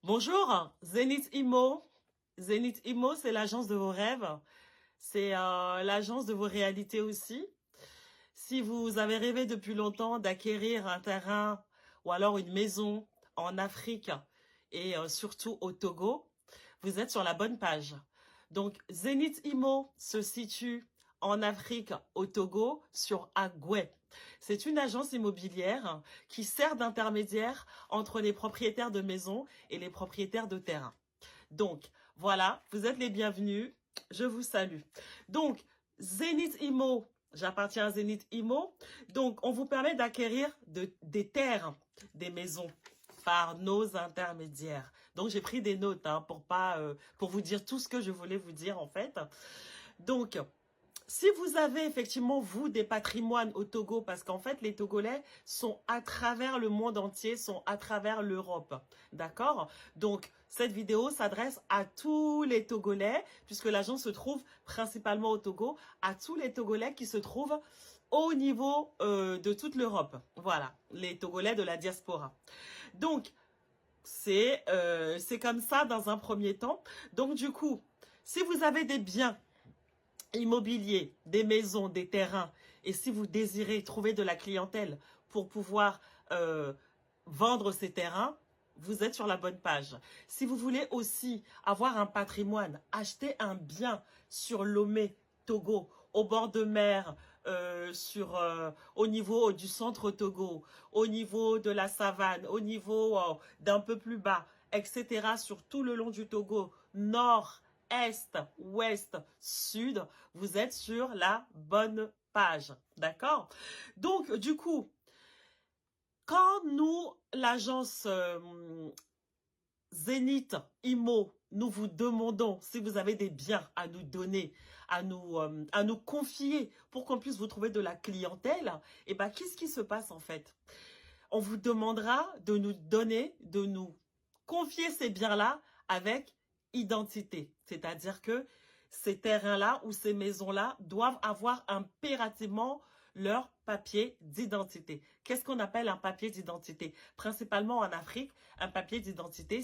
Bonjour, Zenith Imo. Zenith Imo, c'est l'agence de vos rêves. C'est l'agence de vos réalités aussi. Si vous avez rêvé depuis longtemps d'acquérir un terrain ou alors une maison en Afrique et surtout au Togo, vous êtes sur la bonne page. Donc, Zenith Imo se situe en Afrique, au Togo, sur Agoué. C'est une agence immobilière qui sert d'intermédiaire entre les propriétaires de maisons et les propriétaires de terrains. Donc, voilà, vous êtes les bienvenus. Je vous salue. Donc, Zenith Imo, j'appartiens à Zenith Imo. Donc, on vous permet d'acquérir des terres, des maisons par nos intermédiaires. Donc, j'ai pris des notes pour vous dire tout ce que je voulais vous dire en fait. Donc, si vous avez effectivement, vous, des patrimoines au Togo, parce qu'en fait, les Togolais sont à travers le monde entier, sont à travers l'Europe, d'accord? Donc, cette vidéo s'adresse à tous les Togolais, puisque l'agence se trouve principalement au Togo, à tous les Togolais qui se trouvent au niveau de toute l'Europe. Voilà, les Togolais de la diaspora. Donc, c'est comme ça dans un premier temps. Donc, du coup, si vous avez des biens immobilier, des maisons, des terrains, et si vous désirez trouver de la clientèle pour pouvoir vendre ces terrains, vous êtes sur la bonne page. Si vous voulez aussi avoir un patrimoine, acheter un bien sur Lomé, Togo, au bord de mer, au niveau du centre Togo, au niveau de la savane, au niveau d'un peu plus bas, etc., sur tout le long du Togo, nord, est, ouest, sud, vous êtes sur la bonne page. D'accord? Donc, du coup, quand nous, l'agence Zenith Imo, nous vous demandons si vous avez des biens à nous donner, à nous confier pour qu'on puisse vous trouver de la clientèle, et ben, qu'est-ce qui se passe en fait? On vous demandera de nous donner, de nous confier ces biens-là avec identité. C'est-à-dire que ces terrains-là ou ces maisons-là doivent avoir impérativement leur papier d'identité. Qu'est-ce qu'on appelle un papier d'identité? Principalement en Afrique, un papier d'identité,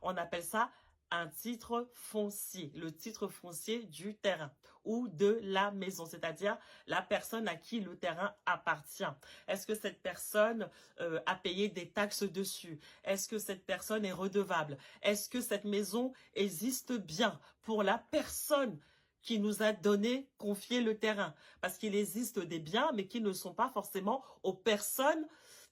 on appelle ça un titre foncier, le titre foncier du terrain ou de la maison, c'est-à-dire la personne à qui le terrain appartient. Est-ce que cette personne a payé des taxes dessus? Est-ce que cette personne est redevable? Est-ce que cette maison existe bien pour la personne qui nous a donné, confié le terrain? Parce qu'il existe des biens, mais qui ne sont pas forcément aux personnes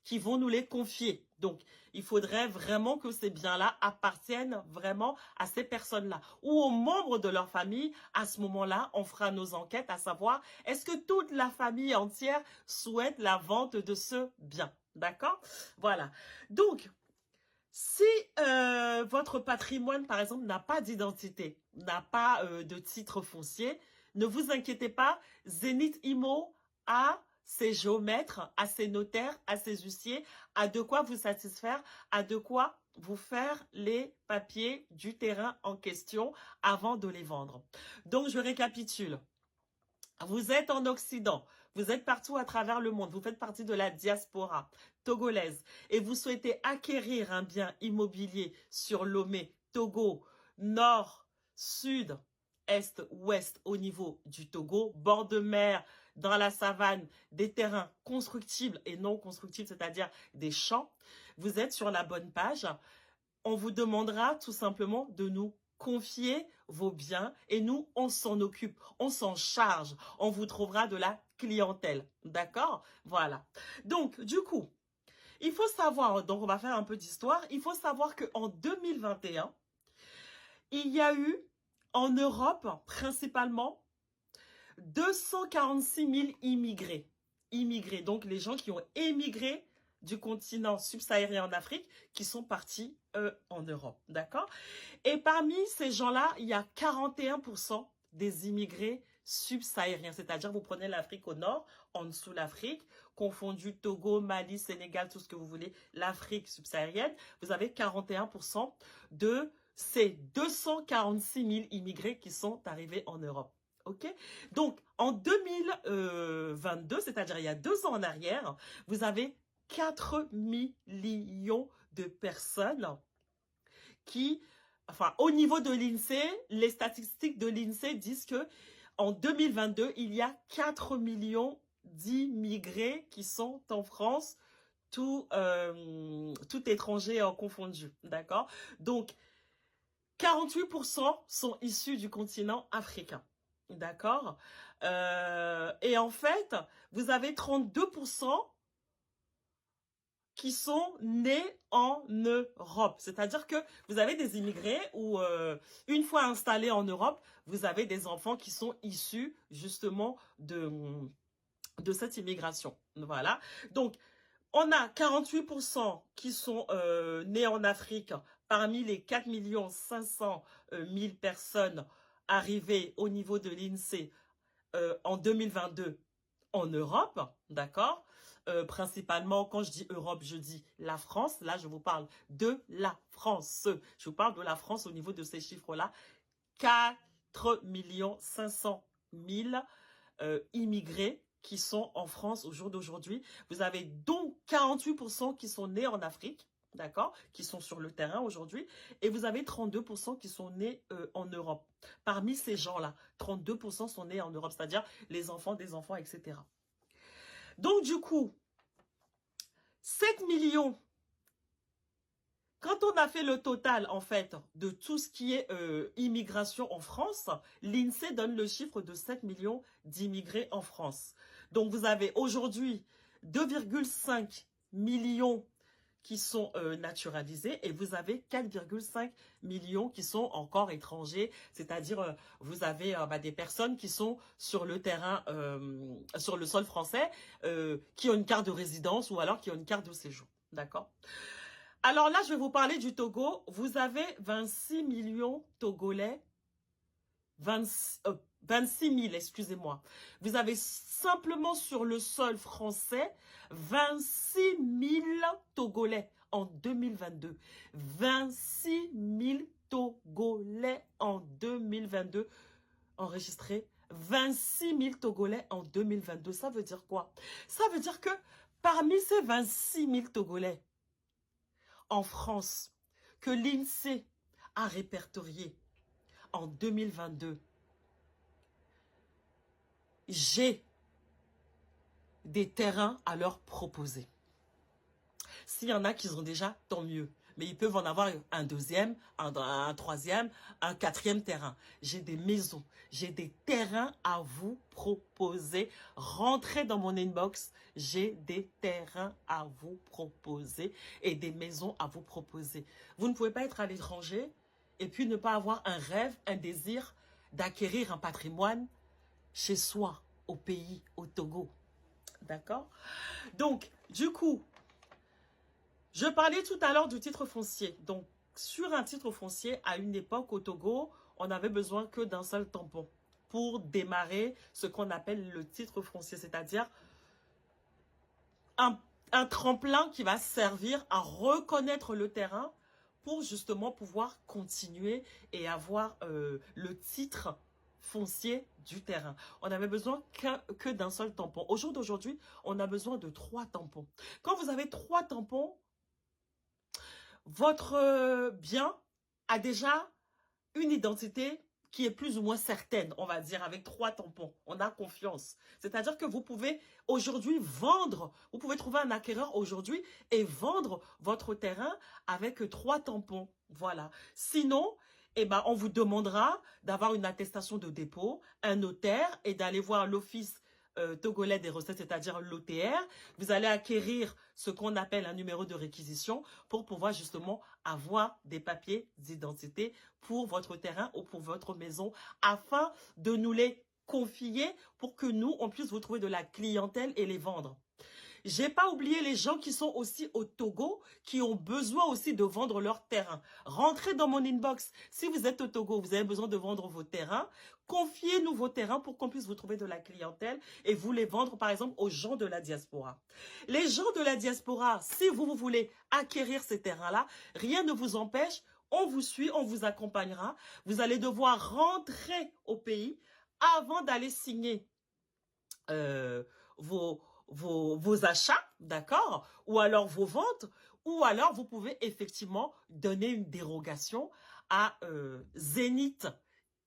qui vont nous les confier. Donc, il faudrait vraiment que ces biens-là appartiennent vraiment à ces personnes-là ou aux membres de leur famille. À ce moment-là, on fera nos enquêtes à savoir est-ce que toute la famille entière souhaite la vente de ce bien. D'accord? Voilà. Donc, si votre patrimoine, par exemple, n'a pas d'identité, n'a pas de titre foncier, ne vous inquiétez pas, Zenith Imo a ses géomètres, à ses notaires, à ses huissiers, a de quoi vous satisfaire, a de quoi vous faire les papiers du terrain en question avant de les vendre. Donc, je récapitule. Vous êtes en Occident, vous êtes partout à travers le monde, vous faites partie de la diaspora togolaise et vous souhaitez acquérir un bien immobilier sur Lomé, Togo, nord, sud, est, ouest au niveau du Togo, bord de mer, dans la savane, des terrains constructibles et non constructibles, c'est-à-dire des champs, vous êtes sur la bonne page. On vous demandera tout simplement de nous confier vos biens et nous, on s'en occupe, on s'en charge, on vous trouvera de la clientèle, d'accord? Voilà. Donc, du coup, il faut savoir, donc on va faire un peu d'histoire, il faut savoir qu'en 2021, il y a eu en Europe, principalement, 246 000 immigrés. Immigrés, donc les gens qui ont émigré du continent subsahérien en Afrique, qui sont partis en Europe, d'accord? Et parmi ces gens-là, il y a 41% des immigrés subsahariens, c'est-à-dire vous prenez l'Afrique au nord, en dessous l'Afrique, confondu Togo, Mali, Sénégal, tout ce que vous voulez, l'Afrique subsaharienne, vous avez 41% de ces 246 000 immigrés qui sont arrivés en Europe. Ok? Donc, en 2022, c'est-à-dire il y a 2 ans en arrière, vous avez 4 millions de personnes qui, enfin, au niveau de l'INSEE, les statistiques de l'INSEE disent que en 2022, il y a 4 millions d'immigrés qui sont en France, tout étranger confondu, d'accord? Donc, 48% sont issus du continent africain, d'accord? Et en fait, vous avez 32% qui sont nés en Europe. C'est-à-dire que vous avez des immigrés où, une fois installés en Europe, vous avez des enfants qui sont issus justement de cette immigration. Voilà. Donc, on a 48% qui sont nés en Afrique parmi les 4 500 000 personnes arrivées au niveau de l'INSEE en 2022 en Europe, d'accord? Principalement, quand je dis Europe, je dis la France. Là, je vous parle de la France. Je vous parle de la France au niveau de ces chiffres-là. 4 500 000 immigrés qui sont en France au jour d'aujourd'hui. Vous avez donc 48% qui sont nés en Afrique, d'accord, qui sont sur le terrain aujourd'hui, et vous avez 32% qui sont nés en Europe. Parmi ces gens-là, 32% sont nés en Europe, c'est-à-dire les enfants des enfants, etc. Donc, du coup, 7 millions, quand on a fait le total, en fait, de tout ce qui est immigration en France, l'INSEE donne le chiffre de 7 millions d'immigrés en France. Donc, vous avez aujourd'hui 2,5 millions qui sont naturalisés et vous avez 4,5 millions qui sont encore étrangers, c'est-à-dire vous avez des personnes qui sont sur le terrain, sur le sol français, qui ont une carte de résidence ou alors qui ont une carte de séjour, d'accord? Alors là, je vais vous parler du Togo. Vous avez 26 millions Togolais, 26 000, excusez-moi. Vous avez simplement sur le sol français 26 000 Togolais en 2022. 26 000 Togolais en 2022 enregistrés. 26 000 Togolais en 2022. Ça veut dire quoi? Ça veut dire que parmi ces 26 000 Togolais en France que l'INSEE a répertorié en 2022, j'ai des terrains à leur proposer. S'il y en a qui ont déjà, tant mieux. Mais ils peuvent en avoir un deuxième, un troisième, un quatrième terrain. J'ai des maisons, j'ai des terrains à vous proposer. Rentrez dans mon inbox, j'ai des terrains à vous proposer et des maisons à vous proposer. Vous ne pouvez pas être à l'étranger et puis ne pas avoir un rêve, un désir d'acquérir un patrimoine chez soi, au pays, au Togo. D'accord? Donc, du coup, je parlais tout à l'heure du titre foncier. Donc, sur un titre foncier, à une époque au Togo, on n'avait besoin que d'un seul tampon pour démarrer ce qu'on appelle le titre foncier, c'est-à-dire un tremplin qui va servir à reconnaître le terrain pour justement pouvoir continuer et avoir le titre foncier du terrain. On n'avait besoin que d'un seul tampon. Au jour d'aujourd'hui, on a besoin de 3 tampons. Quand vous avez 3 tampons, votre bien a déjà une identité qui est plus ou moins certaine, on va dire, avec 3 tampons. On a confiance. C'est-à-dire que vous pouvez aujourd'hui vendre, vous pouvez trouver un acquéreur aujourd'hui et vendre votre terrain avec 3 tampons. Voilà. Sinon, eh ben, on vous demandera d'avoir une attestation de dépôt, un notaire et d'aller voir l'office togolais des recettes, c'est-à-dire l'OTR. Vous allez acquérir ce qu'on appelle un numéro de réquisition pour pouvoir justement avoir des papiers d'identité pour votre terrain ou pour votre maison afin de nous les confier pour que nous, on puisse vous trouver de la clientèle et les vendre. J'ai pas oublié les gens qui sont aussi au Togo, qui ont besoin aussi de vendre leur terrain. Rentrez dans mon inbox. Si vous êtes au Togo, vous avez besoin de vendre vos terrains, confiez-nous vos terrains pour qu'on puisse vous trouver de la clientèle et vous les vendre, par exemple, aux gens de la diaspora. Les gens de la diaspora, si vous voulez acquérir ces terrains-là, rien ne vous empêche. On vous suit, on vous accompagnera. Vous allez devoir rentrer au pays avant d'aller signer vos achats, d'accord? Ou alors vos ventes, Ou alors, vous pouvez effectivement donner une dérogation à Zénith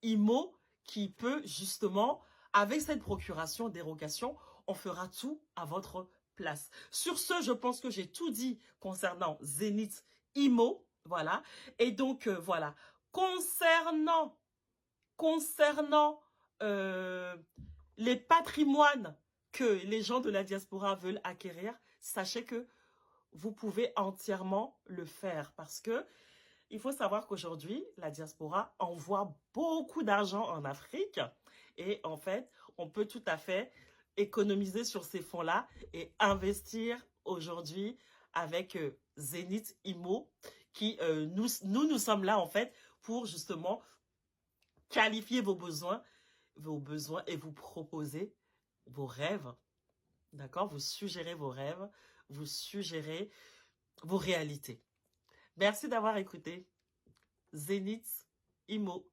Imo qui peut justement, avec cette procuration, dérogation, on fera tout à votre place. Sur ce, je pense que j'ai tout dit concernant Zénith Imo. Voilà. Et donc, voilà. Concernant les patrimoines que les gens de la diaspora veulent acquérir, sachez que vous pouvez entièrement le faire parce que il faut savoir qu'aujourd'hui, la diaspora envoie beaucoup d'argent en Afrique et en fait, on peut tout à fait économiser sur ces fonds-là et investir aujourd'hui avec Zénith Imo qui, nous sommes là en fait pour justement qualifier vos besoins et vous proposer vos rêves. D'accord? Vous suggérez vos rêves, vous suggérez vos réalités. Merci d'avoir écouté Zénith Imo.